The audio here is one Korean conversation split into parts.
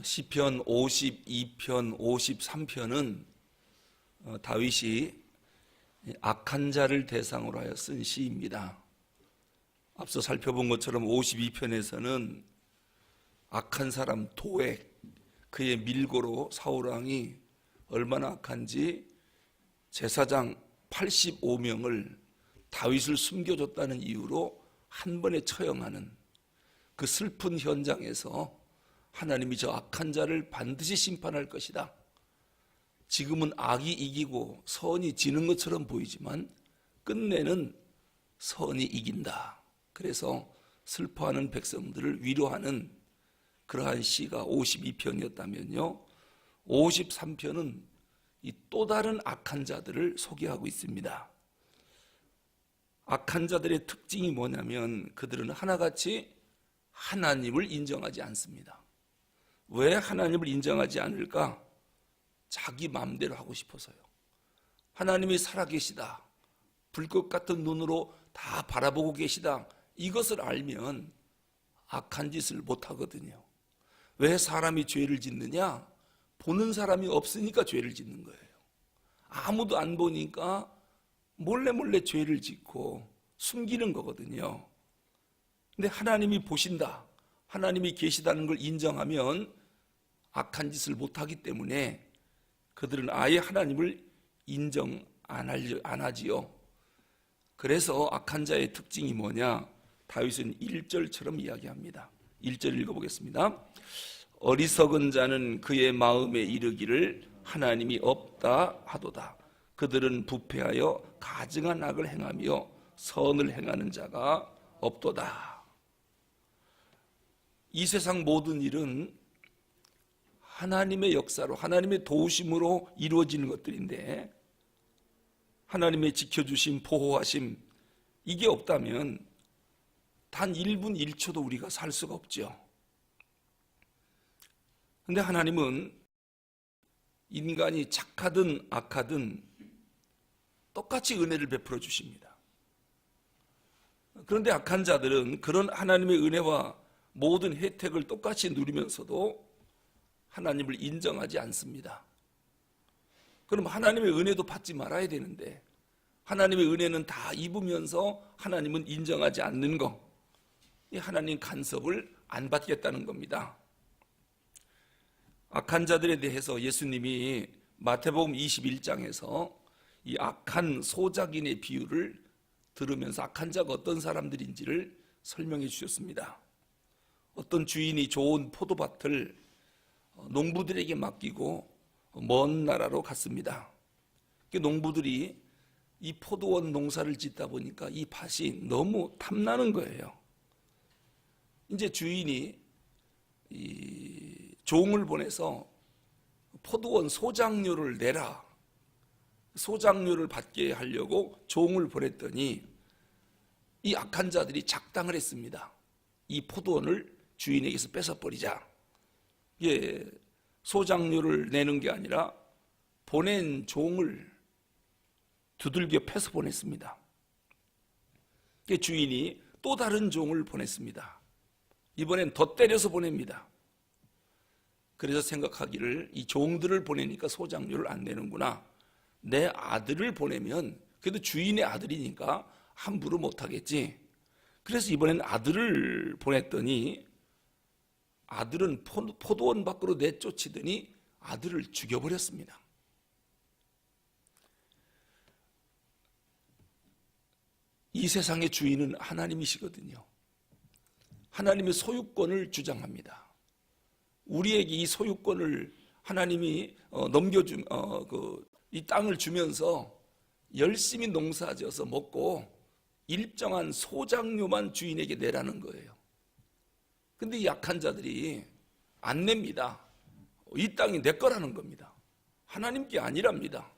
시편 52편, 53편은 다윗이 악한 자를 대상으로 하여 쓴 시입니다. 앞서 살펴본 것처럼 52편에서는 악한 사람 도액, 그의 밀고로 사울왕이 얼마나 악한지 제사장 85명을 다윗을 숨겨줬다는 이유로 한 번에 처형하는 그 슬픈 현장에서 하나님이 저 악한 자를 반드시 심판할 것이다. 지금은 악이 이기고 선이 지는 것처럼 보이지만 끝내는 선이 이긴다. 그래서 슬퍼하는 백성들을 위로하는 그러한 시가 52편이었다면요, 53편은 이 또 다른 악한 자들을 소개하고 있습니다. 악한 자들의 특징이 뭐냐면 그들은 하나같이 하나님을 인정하지 않습니다. 왜 하나님을 인정하지 않을까? 자기 마음대로 하고 싶어서요. 하나님이 살아계시다, 불꽃 같은 눈으로 다 바라보고 계시다, 이것을 알면 악한 짓을 못하거든요. 왜 사람이 죄를 짓느냐? 보는 사람이 없으니까 죄를 짓는 거예요. 아무도 안 보니까 몰래 몰래 죄를 짓고 숨기는 거거든요. 근데 하나님이 보신다, 하나님이 계시다는 걸 인정하면 악한 짓을 못하기 때문에 그들은 아예 하나님을 인정 안 하지요. 그래서 악한 자의 특징이 뭐냐? 다윗은 1절처럼 이야기합니다. 1절 읽어보겠습니다. 어리석은 자는 그의 마음에 이르기를 하나님이 없다 하도다. 그들은 부패하여 가증한 악을 행하며 선을 행하는 자가 없도다. 이 세상 모든 일은 하나님의 역사로, 하나님의 도우심으로 이루어지는 것들인데 하나님의 지켜주심, 보호하심, 이게 없다면 단 1분 1초도 우리가 살 수가 없죠. 그런데 하나님은 인간이 착하든 악하든 똑같이 은혜를 베풀어 주십니다. 그런데 악한 자들은 그런 하나님의 은혜와 모든 혜택을 똑같이 누리면서도 하나님을 인정하지 않습니다. 그럼 하나님의 은혜도 받지 말아야 되는데 하나님의 은혜는 다 입으면서 하나님은 인정하지 않는 거, 이 하나님 간섭을 안 받겠다는 겁니다. 악한 자들에 대해서 예수님이 마태복음 21장에서 이 악한 소작인의 비유를 들으면서 악한 자가 어떤 사람들인지를 설명해 주셨습니다. 어떤 주인이 좋은 포도밭을 농부들에게 맡기고 먼 나라로 갔습니다. 농부들이 이 포도원 농사를 짓다 보니까 이 밭이 너무 탐나는 거예요. 이제 주인이 이 종을 보내서 포도원 소작료를 내라, 소작료를 받게 하려고 종을 보냈더니 이 악한 자들이 작당을 했습니다. 이 포도원을 주인에게서 뺏어버리자. 소작료를 내는 게 아니라 보낸 종을 두들겨 패서 보냈습니다. 주인이 또 다른 종을 보냈습니다. 이번엔 더 때려서 보냅니다. 그래서 생각하기를 이 종들을 보내니까 소작료를 안 내는구나, 내 아들을 보내면 그래도 주인의 아들이니까 함부로 못하겠지. 그래서 이번엔 아들을 보냈더니 아들은 포도원 밖으로 내쫓으더니 아들을 죽여버렸습니다. 이 세상의 주인은 하나님이시거든요. 하나님의 소유권을 주장합니다. 우리에게 이 소유권을 하나님이 이 땅을 주면서 열심히 농사지어서 먹고 일정한 소작료만 주인에게 내라는 거예요. 근데 이 약한 자들이 안 냅니다. 이 땅이 내 거라는 겁니다. 하나님께 아니랍니다.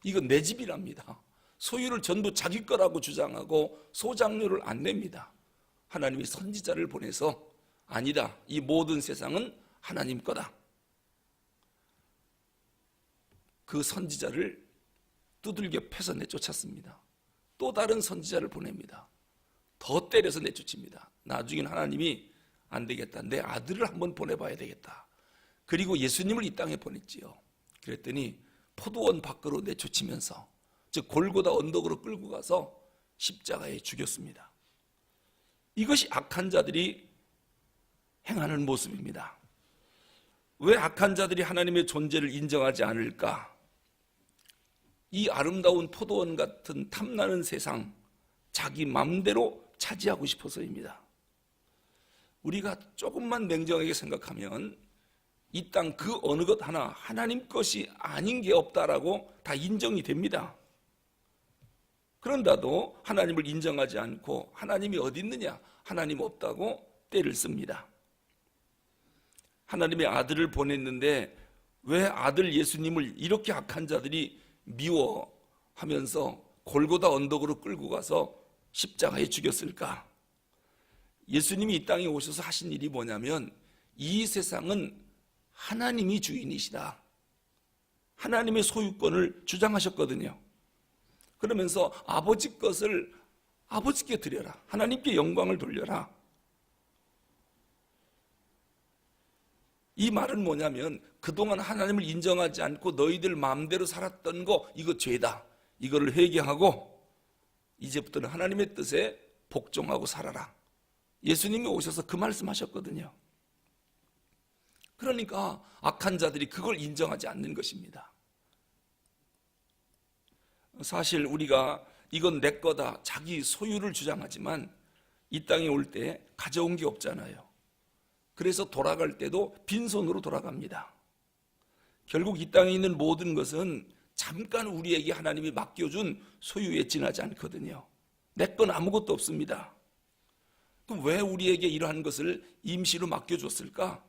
이건 내 집이랍니다. 소유를 전부 자기 거라고 주장하고 소작료를 안 냅니다. 하나님이 선지자를 보내서 아니다, 이 모든 세상은 하나님 거다. 그 선지자를 두들겨 패서 내쫓았습니다. 또 다른 선지자를 보냅니다. 더 때려서 내쫓습니다. 나중엔 하나님이 안 되겠다, 내 아들을 한번 보내봐야 되겠다. 그리고 예수님을 이 땅에 보냈지요. 그랬더니 포도원 밖으로 내쫓으면서, 즉 골고다 언덕으로 끌고 가서 십자가에 죽였습니다. 이것이 악한 자들이 행하는 모습입니다. 왜 악한 자들이 하나님의 존재를 인정하지 않을까? 이 아름다운 포도원 같은 탐나는 세상, 자기 맘대로 차지하고 싶어서입니다. 우리가 조금만 냉정하게 생각하면 이 땅 그 어느 것 하나 하나님 것이 아닌 게 없다라고 다 인정이 됩니다. 그런데도 하나님을 인정하지 않고 하나님이 어디 있느냐, 하나님 없다고 떼를 씁니다. 하나님의 아들을 보냈는데 왜 아들 예수님을 이렇게 악한 자들이 미워하면서 골고다 언덕으로 끌고 가서 십자가에 죽였을까? 예수님이 이 땅에 오셔서 하신 일이 뭐냐면, 이 세상은 하나님이 주인이시다, 하나님의 소유권을 주장하셨거든요. 그러면서 아버지 것을 아버지께 드려라, 하나님께 영광을 돌려라. 이 말은 뭐냐면, 그동안 하나님을 인정하지 않고 너희들 마음대로 살았던 거, 이거 죄다, 이거를 회개하고 이제부터는 하나님의 뜻에 복종하고 살아라. 예수님이 오셔서 그 말씀하셨거든요. 그러니까 악한 자들이 그걸 인정하지 않는 것입니다. 사실 우리가 이건 내 거다, 자기 소유를 주장하지만 이 땅에 올 때 가져온 게 없잖아요. 그래서 돌아갈 때도 빈손으로 돌아갑니다. 결국 이 땅에 있는 모든 것은 잠깐 우리에게 하나님이 맡겨준 소유에 지나지 않거든요. 내 건 아무것도 없습니다. 그럼 왜 우리에게 이러한 것을 임시로 맡겨줬을까?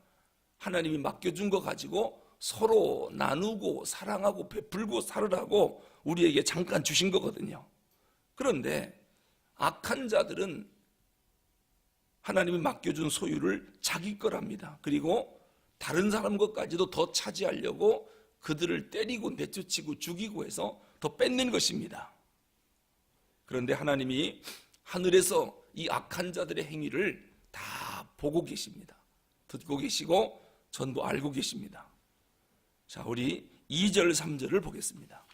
하나님이 맡겨준 거 가지고 서로 나누고 사랑하고 베풀고 살으라고 우리에게 잠깐 주신 거거든요. 그런데 악한 자들은 하나님이 맡겨준 소유를 자기 거랍니다. 그리고 다른 사람 것까지도 더 차지하려고 그들을 때리고 내쫓고 죽이고 해서 더 뺏는 것입니다. 그런데 하나님이 하늘에서 이 악한 자들의 행위를 다 보고 계십니다. 듣고 계시고 전부 알고 계십니다. 자, 우리 2절 3절을 보겠습니다.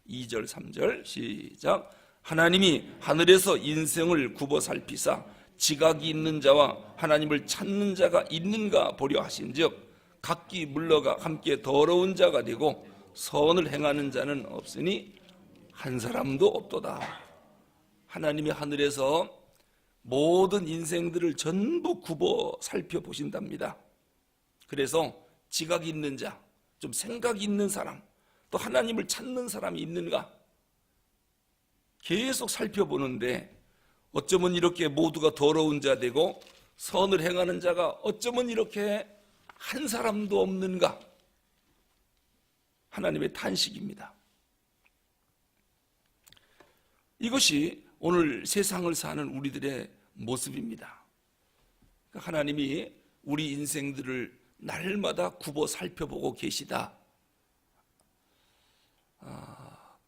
2절 3절 시작. 하나님이 하늘에서 인생을 굽어 살피사 지각이 있는 자와 하나님을 찾는 자가 있는가 보려 하신즉 각기 물러가 함께 더러운 자가 되고 선을 행하는 자는 없으니 한 사람도 없도다. 하나님이 하늘에서 모든 인생들을 전부 굽어 살펴보신답니다. 그래서 지각이 있는 자, 좀 생각이 있는 사람, 또 하나님을 찾는 사람이 있는가 계속 살펴보는데, 어쩌면 이렇게 모두가 더러운 자 되고 선을 행하는 자가 어쩌면 이렇게 한 사람도 없는가? 하나님의 탄식입니다. 이것이 오늘 세상을 사는 우리들의 모습입니다. 하나님이 우리 인생들을 날마다 굽어 살펴보고 계시다.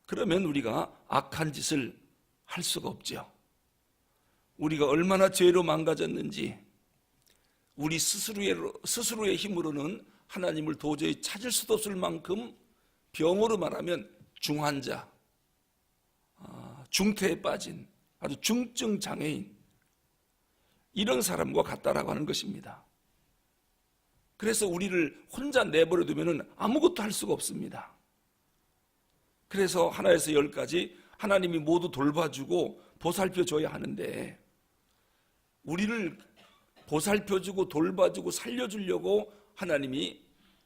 그러면 우리가 악한 짓을 할 수가 없죠. 우리가 얼마나 죄로 망가졌는지, 우리 스스로의 힘으로는 하나님을 도저히 찾을 수도 없을 만큼 병으로 말하면 중환자, 중태에 빠진 아주 중증 장애인, 이런 사람과 같다라고 하는 것입니다. 그래서 우리를 혼자 내버려 두면 아무것도 할 수가 없습니다. 그래서 하나에서 열까지 하나님이 모두 돌봐주고 보살펴줘야 하는데, 우리를 보살펴주고 돌봐주고 살려주려고 하나님이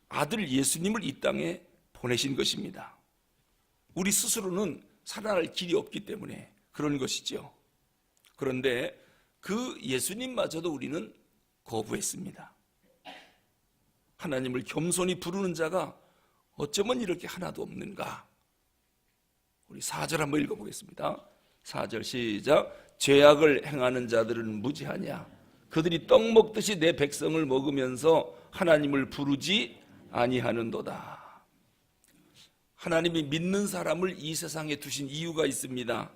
아들 예수님을 이 땅에 보내신 것입니다. 우리 스스로는 살아날 길이 없기 때문에 그런 것이죠. 그런데 그 예수님마저도 우리는 거부했습니다. 하나님을 겸손히 부르는 자가 어쩌면 이렇게 하나도 없는가? 우리 4절 한번 읽어보겠습니다. 4절 시작. 죄악을 행하는 자들은 무지하냐? 그들이 떡 먹듯이 내 백성을 먹으면서 하나님을 부르지 아니하는도다. 하나님이 믿는 사람을 이 세상에 두신 이유가 있습니다.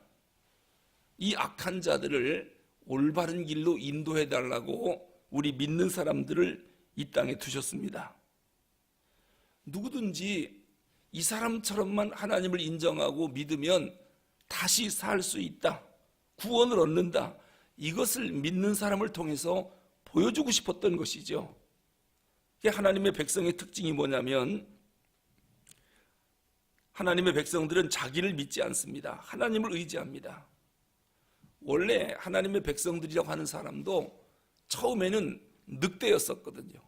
이 악한 자들을 올바른 길로 인도해달라고 우리 믿는 사람들을 이 땅에 두셨습니다. 누구든지 이 사람처럼만 하나님을 인정하고 믿으면 다시 살 수 있다, 구원을 얻는다, 이것을 믿는 사람을 통해서 보여주고 싶었던 것이죠. 하나님의 백성의 특징이 뭐냐면 하나님의 백성들은 자기를 믿지 않습니다. 하나님을 의지합니다. 원래 하나님의 백성들이라고 하는 사람도 처음에는 늑대였었거든요.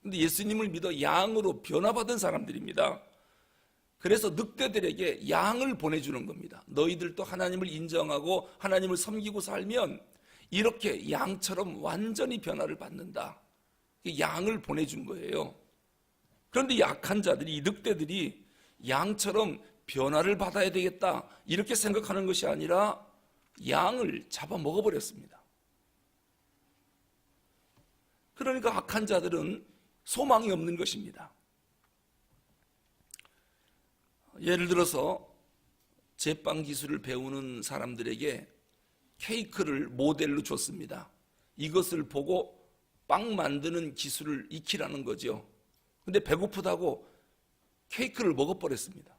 근데 예수님을 믿어 양으로 변화받은 사람들입니다. 그래서 늑대들에게 양을 보내주는 겁니다. 너희들도 하나님을 인정하고 하나님을 섬기고 살면 이렇게 양처럼 완전히 변화를 받는다, 양을 보내준 거예요. 그런데 약한 자들이, 이 늑대들이 양처럼 변화를 받아야 되겠다 이렇게 생각하는 것이 아니라 양을 잡아 먹어버렸습니다. 그러니까 악한 자들은 소망이 없는 것입니다. 예를 들어서 제빵 기술을 배우는 사람들에게 케이크를 모델로 줬습니다. 이것을 보고 빵 만드는 기술을 익히라는 거죠. 근데 배고프다고 케이크를 먹어버렸습니다.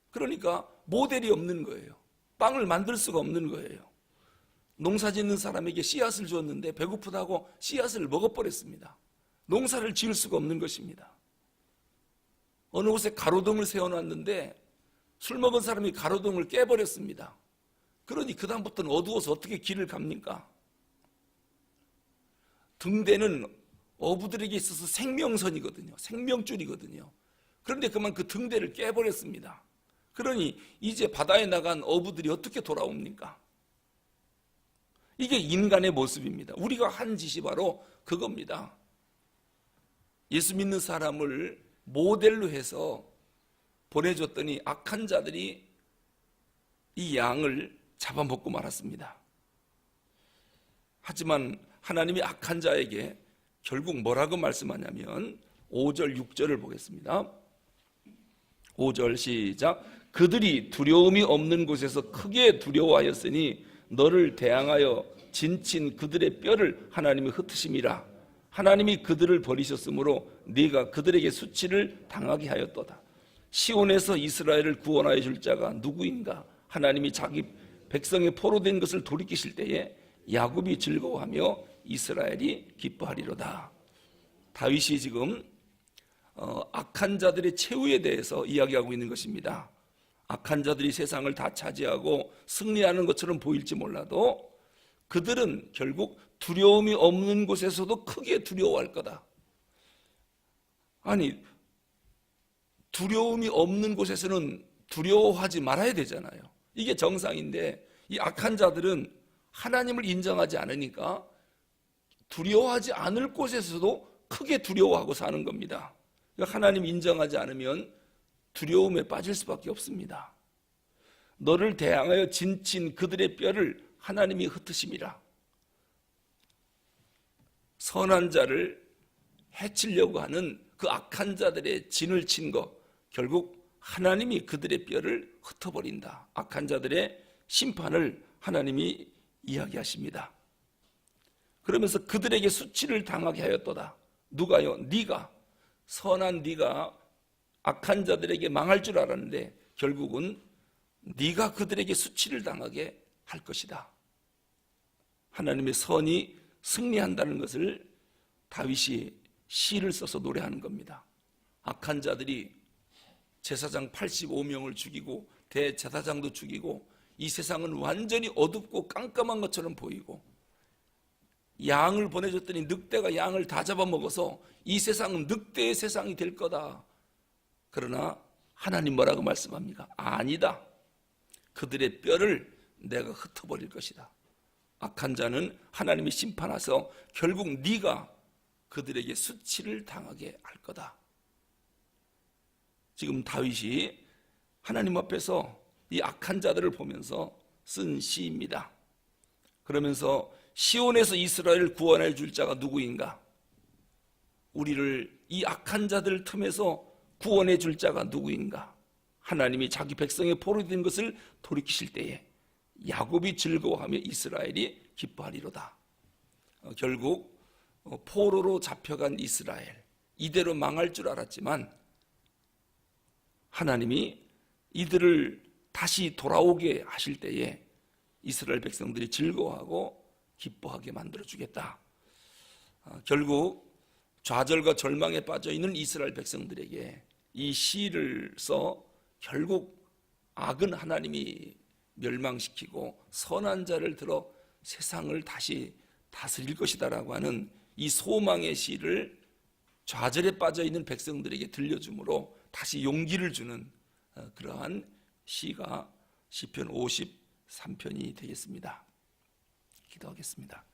그러니까 모델이 없는 거예요. 빵을 만들 수가 없는 거예요. 농사 짓는 사람에게 씨앗을 줬는데 배고프다고 씨앗을 먹어버렸습니다. 농사를 지을 수가 없는 것입니다. 어느 곳에 가로등을 세워놨는데 술 먹은 사람이 가로등을 깨버렸습니다. 그러니 그 다음부터는 어두워서 어떻게 길을 갑니까? 등대는 어부들에게 있어서 생명선이거든요. 생명줄이거든요. 그런데 그만 그 등대를 깨버렸습니다. 그러니 이제 바다에 나간 어부들이 어떻게 돌아옵니까? 이게 인간의 모습입니다. 우리가 한 짓이 바로 그겁니다. 예수 믿는 사람을 모델로 해서 보내줬더니 악한 자들이 이 양을 잡아먹고 말았습니다. 하지만 하나님이 악한 자에게 결국 뭐라고 말씀하냐면 5절 6절을 보겠습니다. 5절 시작. 그들이 두려움이 없는 곳에서 크게 두려워하였으니 너를 대항하여 진친 그들의 뼈를 하나님이 흩으심이라. 하나님이 그들을 버리셨으므로 네가 그들에게 수치를 당하게 하였도다. 시온에서 이스라엘을 구원하여 줄 자가 누구인가? 하나님이 자기 백성의 포로된 것을 돌이키실 때에 야곱이 즐거워하며 이스라엘이 기뻐하리로다. 다윗이 지금 악한 자들의 최후에 대해서 이야기하고 있는 것입니다. 악한 자들이 세상을 다 차지하고 승리하는 것처럼 보일지 몰라도 그들은 결국 두려움이 없는 곳에서도 크게 두려워할 거다. 아니, 두려움이 없는 곳에서는 두려워하지 말아야 되잖아요. 이게 정상인데 이 악한 자들은 하나님을 인정하지 않으니까 두려워하지 않을 곳에서도 크게 두려워하고 사는 겁니다. 하나님 인정하지 않으면 두려움에 빠질 수밖에 없습니다. 너를 대항하여 진친 그들의 뼈를 하나님이 흩으심이라. 선한 자를 해치려고 하는 그 악한 자들의 진을 친 것, 결국 하나님이 그들의 뼈를 흩어버린다. 악한 자들의 심판을 하나님이 이야기하십니다. 그러면서 그들에게 수치를 당하게 하였도다. 누가요? 네가, 선한 네가 악한 자들에게 망할 줄 알았는데 결국은 네가 그들에게 수치를 당하게 할 것이다. 하나님의 선이 승리한다는 것을 다윗이 시를 써서 노래하는 겁니다. 악한 자들이 제사장 85명을 죽이고 대제사장도 죽이고 이 세상은 완전히 어둡고 깜깜한 것처럼 보이고 양을 보내줬더니 늑대가 양을 다 잡아먹어서 이 세상은 늑대의 세상이 될 거다. 그러나 하나님 뭐라고 말씀합니까? 아니다. 그들의 뼈를 내가 흩어버릴 것이다. 악한 자는 하나님이 심판하셔서 결국 네가 그들에게 수치를 당하게 할 거다. 지금 다윗이 하나님 앞에서 이 악한 자들을 보면서 쓴 시입니다. 그러면서 시온에서 이스라엘을 구원해 줄 자가 누구인가? 우리를 이 악한 자들 틈에서 구원해 줄 자가 누구인가? 하나님이 자기 백성의 포로된 것을 돌이키실 때에 야곱이 즐거워하며 이스라엘이 기뻐하리로다. 결국 포로로 잡혀간 이스라엘, 이대로 망할 줄 알았지만 하나님이 이들을 다시 돌아오게 하실 때에 이스라엘 백성들이 즐거워하고 기뻐하게 만들어주겠다. 결국 좌절과 절망에 빠져있는 이스라엘 백성들에게 이 시를 써 결국 악은 하나님이 멸망시키고 선한 자를 들어 세상을 다시 다스릴 것이다라고 하는 이 소망의 시를 좌절에 빠져있는 백성들에게 들려주므로 다시 용기를 주는 그러한 시가 시편 53편이 되겠습니다. 기도하겠습니다.